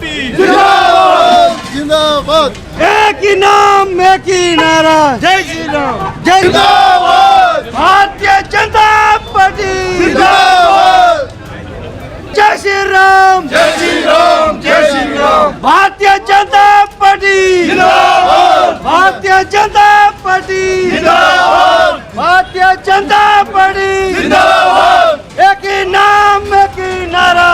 Party जिंदाबाद जिंदाबाद। एक ही नाम एक ही नारा, जय श्री राम जय जिंदाबाद भारतीय जनता पार्टी जिंदाबाद। जय श्री राम जय श्री राम जय श्री राम। भारतीय जनता पार्टी जिंदाबाद भारतीय जनता पार्टी जिंदाबाद भारतीय जनता पार्टी जिंदाबाद। एक ही नाम एक ही नारा,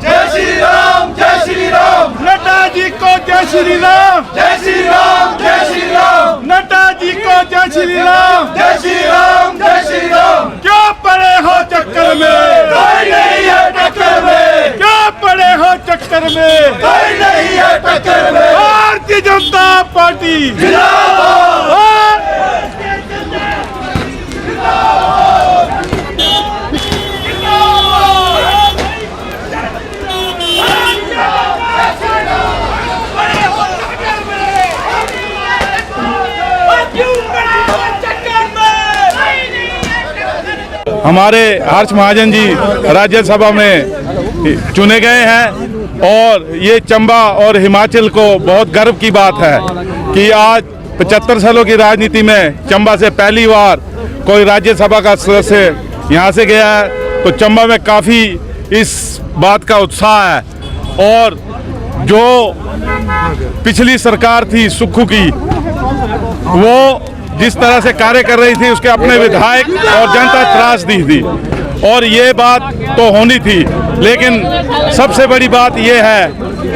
जय श्री राम जय श्री राम। नड्डा जी को जय श्री राम, जय श्री राम जय श्री राम। नड्डा जी को जय श्री राम। जय श्री राम जय श्री राम। क्यों पड़े हो चक्कर में, कोई नहीं है टक्कर में, क्यों पड़े हो चक्कर में, कोई नहीं है टक्कर में। भारतीय जनता पार्टी जिंदाबाद हमारे हर्ष महाजन जी राज्यसभा में चुने गए हैं और ये चंबा और हिमाचल को बहुत गर्व की बात है कि आज 75 सालों की राजनीति में चंबा से पहली बार कोई राज्यसभा का सदस्य यहाँ से गया है। तो चंबा में काफ़ी इस बात का उत्साह है और जो पिछली सरकार थी सुक्खू की, वो जिस तरह से कार्य कर रही थी उसके अपने विधायक और जनता त्रास दी थी और ये बात तो होनी थी। लेकिन सबसे बड़ी बात ये है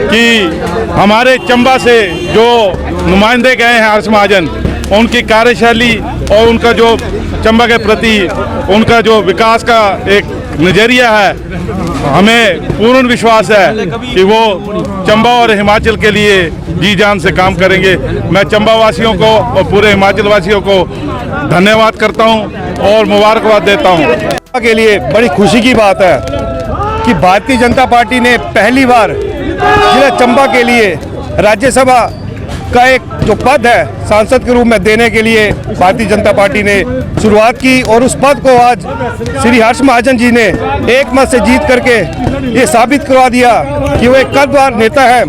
कि हमारे चंबा से जो नुमाइंदे गए हैं हर्ष महाजन, उनकी कार्यशैली और उनका जो चंबा के प्रति उनका जो विकास का एक नज़रिया है, हमें पूर्ण विश्वास है कि वो चंबा और हिमाचल के लिए जी जान से काम करेंगे। मैं चंबा वासियों को और पूरे हिमाचल वासियों को धन्यवाद करता हूं और मुबारकबाद देता हूं। के लिए बड़ी खुशी की बात है कि भारतीय जनता पार्टी ने पहली बार जिला चंबा के लिए राज्यसभा का एक जो पद है सांसद के रूप में देने के लिए भारतीय जनता पार्टी ने शुरुआत की और उस पद को आज श्री हर्ष महाजन जी ने एक मत से जीत करके ये साबित करवा दिया कि वो एक कद्दावर नेता है।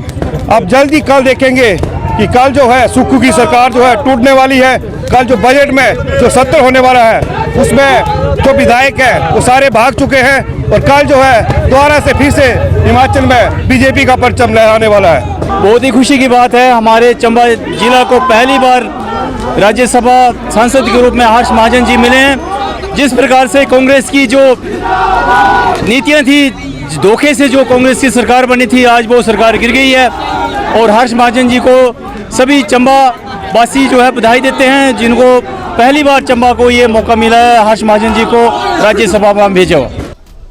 अब जल्द ही कल देखेंगे कि कल जो है सुक्खू की सरकार जो है टूटने वाली है। कल जो बजट में जो सत्र होने वाला है उसमें जो विधायक है वो सारे भाग चुके हैं और कल जो है दोबारा से फिर से हिमाचल में बीजेपी का परचम लहराने वाला है। बहुत ही खुशी की बात है, हमारे चंबा जिला को पहली बार राज्यसभा सांसद के रूप में हर्ष महाजन जी मिले हैं। जिस प्रकार से कांग्रेस की जो नीतियां थी, धोखे से जो कांग्रेस की सरकार बनी थी, आज वो सरकार गिर गई है और हर्ष महाजन जी को सभी चंबा वासी जो है बधाई देते हैं, जिनको पहली बार चंबा को ये मौका मिला है हर्ष महाजन जी को राज्यसभा में भेजा।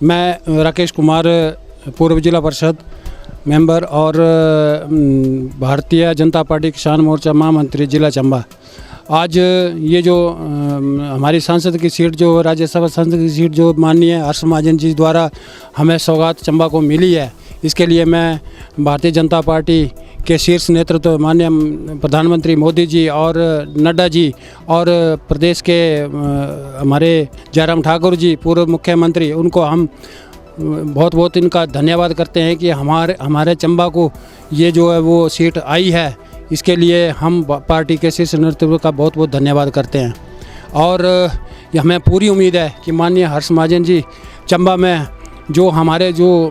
मैं राकेश कुमार, पूर्व जिला परिषद मेंबर और भारतीय जनता पार्टी किसान मोर्चा महामंत्री जिला चंबा। आज ये जो हमारी सांसद की सीट, जो राज्यसभा सांसद की सीट जो माननीय हर्ष महाजन जी द्वारा हमें सौगात चंबा को मिली है, इसके लिए मैं भारतीय जनता पार्टी के शीर्ष नेतृत्व माननीय प्रधानमंत्री मोदी जी और नड्डा जी और प्रदेश के हमारे जयराम ठाकुर जी पूर्व मुख्यमंत्री, उनको हम बहुत बहुत इनका धन्यवाद करते हैं कि हमारे चंबा को ये जो है वो सीट आई है। इसके लिए हम पार्टी के शीर्ष नेतृत्व का बहुत बहुत धन्यवाद करते हैं और हमें पूरी उम्मीद है कि माननीय हर्ष महाजन जी चंबा में जो हमारे जो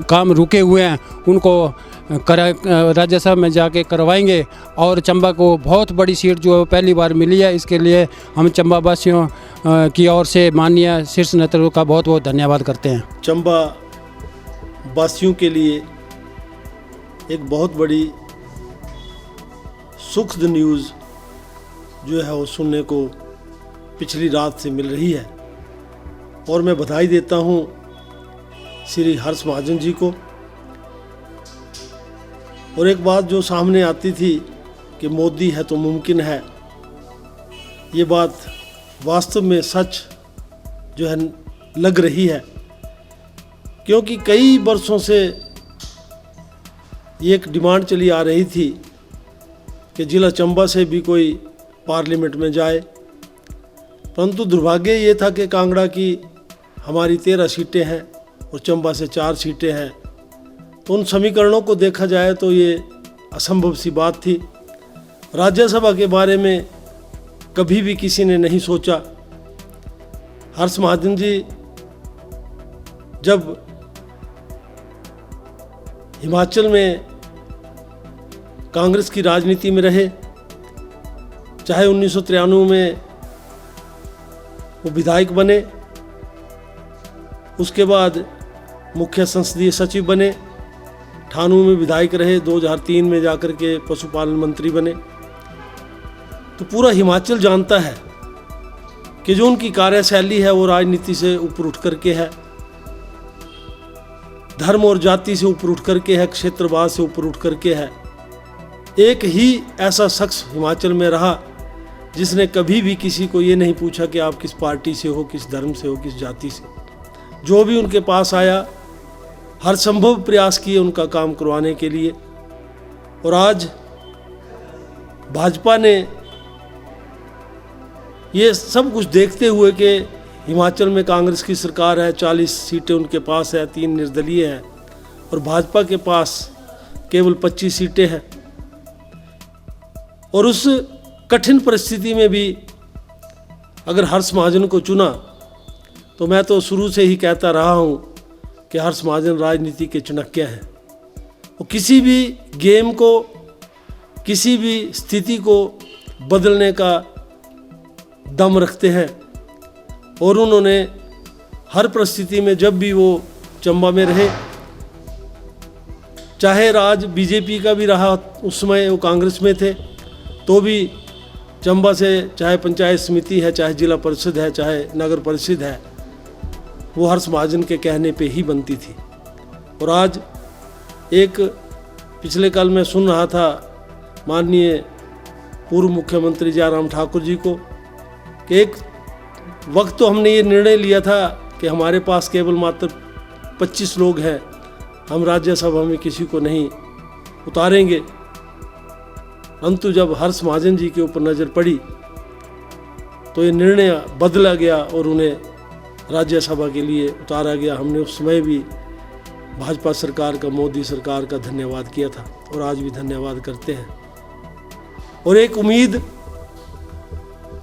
काम रुके हुए हैं उनको राज्यसभा में जाके करवाएंगे और चंबा को बहुत बड़ी सीट जो है पहली बार मिली है। इसके लिए हम चंबा वासियों की ओर से माननीय शीर्ष नेतृत्व का बहुत बहुत धन्यवाद करते हैं। चंबा वासियों के लिए एक बहुत बड़ी सुखद न्यूज़ जो है वो सुनने को पिछली रात से मिल रही है और मैं बधाई देता हूँ श्री हर्ष महाजन जी को। और एक बात जो सामने आती थी कि मोदी है तो मुमकिन है, ये बात वास्तव में सच जो है लग रही है, क्योंकि कई वर्षों से ये एक डिमांड चली आ रही थी कि जिला चंबा से भी कोई पार्लियामेंट में जाए, परंतु दुर्भाग्य ये था कि कांगड़ा की हमारी 13 सीटें हैं और चंबा से 4 सीटें हैं, तो उन समीकरणों को देखा जाए तो ये असंभव सी बात थी। राज्यसभा के बारे में कभी भी किसी ने नहीं सोचा। हर्ष महाजन जी जब हिमाचल में कांग्रेस की राजनीति में रहे, चाहे 1993 में वो विधायक बने, उसके बाद मुख्य संसदीय सचिव बने, 98 में विधायक रहे, 2003 में जाकर के पशुपालन मंत्री बने। तो पूरा हिमाचल जानता है कि जो उनकी कार्यशैली है वो राजनीति से ऊपर उठ करके है, धर्म और जाति से ऊपर उठ करके है, क्षेत्रवाद से ऊपर उठ करके है। एक ही ऐसा शख्स हिमाचल में रहा जिसने कभी भी किसी को ये नहीं पूछा कि आप किस पार्टी से हो, किस धर्म से हो, किस जाति से। जो भी उनके पास आया हर संभव प्रयास किए उनका काम करवाने के लिए। और आज भाजपा ने ये सब कुछ देखते हुए कि हिमाचल में कांग्रेस की सरकार है, 40 सीटें उनके पास है, 3 निर्दलीय हैं और भाजपा के पास केवल 25 सीटें हैं। और उस कठिन परिस्थिति में भी अगर हर्ष महाजन को चुना, तो मैं तो शुरू से ही कहता रहा हूँ कि हर्ष महाजन राजनीति के चाणक्य हैं। वो किसी भी गेम को, किसी भी स्थिति को बदलने का दम रखते हैं। और उन्होंने हर परिस्थिति में जब भी वो चंबा में रहे, चाहे राज बीजेपी का भी रहा, उस समय वो कांग्रेस में थे, तो भी चंबा से चाहे पंचायत समिति है, चाहे जिला परिषद है, चाहे नगर परिषद है, वो हर्ष महाजन के कहने पे ही बनती थी। और आज एक पिछले कल मैं सुन रहा था माननीय पूर्व मुख्यमंत्री जयराम ठाकुर जी को कि एक वक्त तो हमने ये निर्णय लिया था कि हमारे पास केवल मात्र 25 लोग हैं, हम राज्यसभा में किसी को नहीं उतारेंगे। परंतु जब हर्ष महाजन जी के ऊपर नज़र पड़ी तो ये निर्णय बदला गया और उन्हें राज्यसभा के लिए उतारा गया। हमने उस समय भी भाजपा सरकार का, मोदी सरकार का धन्यवाद किया था और आज भी धन्यवाद करते हैं। और एक उम्मीद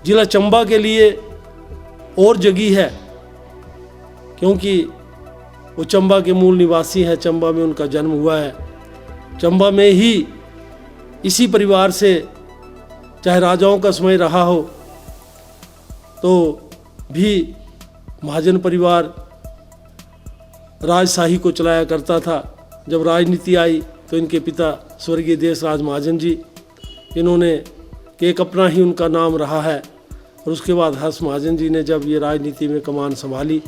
जिला चंबा के लिए और जगी है, क्योंकि वो चंबा के मूल निवासी हैं, चंबा में उनका जन्म हुआ है, चंबा में ही इसी परिवार से चाहे राजाओं का समय रहा हो तो भी महाजन परिवार राजशाही को चलाया करता था। जब राजनीति आई तो इनके पिता स्वर्गीय देशराज महाजन जी, इन्होंने एक अपना ही उनका नाम रहा है। और उसके बाद हर्ष महाजन जी ने जब ये राजनीति में कमान संभाली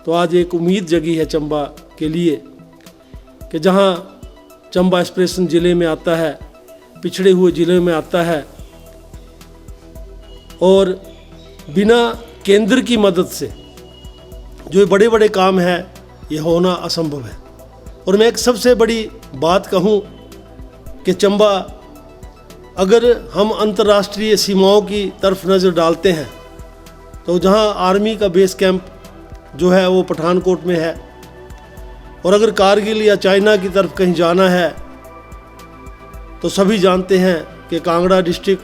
तो आज एक उम्मीद जगी है चंबा के लिए कि जहां चंबा एक्सप्रेशन ज़िले में आता है, पिछड़े हुए ज़िले में आता है, और बिना केंद्र की मदद से जो बड़े बड़े काम हैं ये होना असंभव है। और मैं एक सबसे बड़ी बात कहूँ कि चंबा, अगर हम अंतर्राष्ट्रीय सीमाओं की तरफ नज़र डालते हैं तो जहां आर्मी का बेस कैंप जो है वो पठानकोट में है, और अगर कारगिल या चाइना की तरफ कहीं जाना है तो सभी जानते हैं कि कांगड़ा डिस्ट्रिक्ट,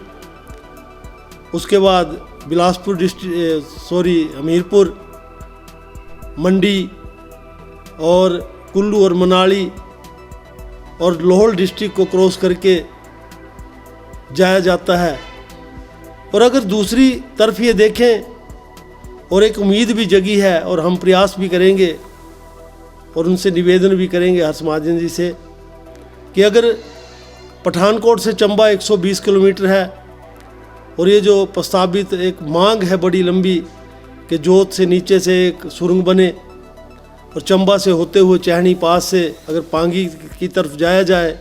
उसके बाद बिलासपुर डिस्ट्रिक्ट, हमीरपुर, मंडी और कुल्लू और मनाली और लाहौल डिस्ट्रिक्ट को क्रॉस करके जाया जाता है। और अगर दूसरी तरफ ये देखें, और एक उम्मीद भी जगी है और हम प्रयास भी करेंगे और उनसे निवेदन भी करेंगे हर्ष महाजन जी से कि अगर पठानकोट से चंबा 120 किलोमीटर है और ये जो प्रस्तावित एक मांग है बड़ी लंबी कि जोत से नीचे से एक सुरंग बने और चंबा से होते हुए चैहनी पास से अगर पांगी की तरफ जाया जाए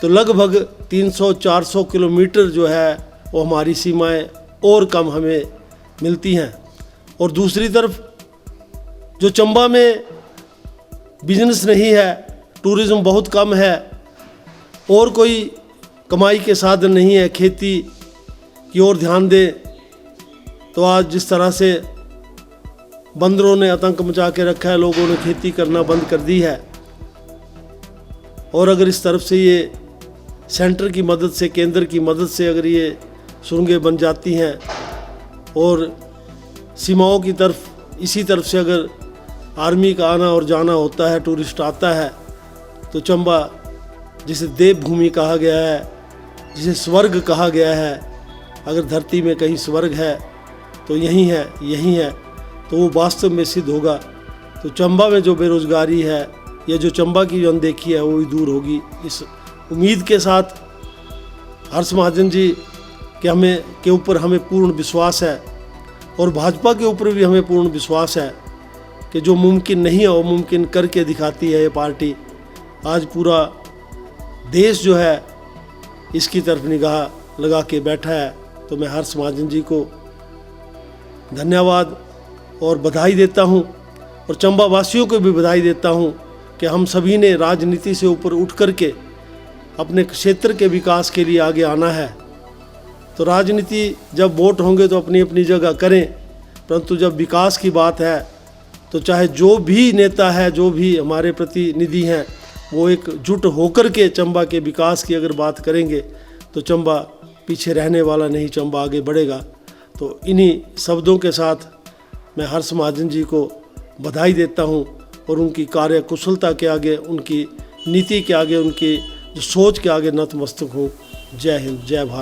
तो लगभग 300-400 किलोमीटर जो है वो हमारी सीमाएं और कम हमें मिलती हैं। और दूसरी तरफ जो चंबा में बिजनेस नहीं है, टूरिज़्म बहुत कम है और कोई कमाई के साधन नहीं है, खेती की ओर ध्यान दे तो आज जिस तरह से बंदरों ने आतंक मचा के रखा है, लोगों ने खेती करना बंद कर दी है, और अगर इस तरफ से ये सेंटर की मदद से, केंद्र की मदद से अगर ये सुरंगें बन जाती हैं और सीमाओं की तरफ इसी तरफ से अगर आर्मी का आना और जाना होता है, टूरिस्ट आता है, तो चंबा जिसे देवभूमि कहा गया है, जिसे स्वर्ग कहा गया है, अगर धरती में कहीं स्वर्ग है तो यही है, तो वो वास्तव में सिद्ध होगा। तो चंबा में जो बेरोज़गारी है या जो चंबा की जो अनदेखी है वो भी दूर होगी। इस उम्मीद के साथ हर्ष महाजन जी के ऊपर हमें पूर्ण विश्वास है और भाजपा के ऊपर भी हमें पूर्ण विश्वास है कि जो मुमकिन नहीं है वो मुमकिन करके दिखाती है ये पार्टी। आज पूरा देश जो है इसकी तरफ निगाह लगा के बैठा है। तो मैं हर्ष महाजन जी को धन्यवाद और बधाई देता हूं और चंबा वासियों को भी बधाई देता हूं कि हम सभी ने राजनीति से ऊपर उठ कर के अपने क्षेत्र के विकास के लिए आगे आना है। तो राजनीति जब वोट होंगे तो अपनी अपनी जगह करें, परंतु जब विकास की बात है तो चाहे जो भी नेता है, जो भी हमारे प्रतिनिधि हैं, वो एकजुट होकर के चंबा के विकास की अगर बात करेंगे तो चंबा पीछे रहने वाला नहीं, चंबा आगे बढ़ेगा। तो इन्हीं शब्दों के साथ मैं हर्ष महाजन जी को बधाई देता हूं और उनकी कार्य कुशलता के आगे, उनकी नीति के आगे, उनकी जो सोच के आगे नतमस्तक हूँ। जय हिंद, जय भारत।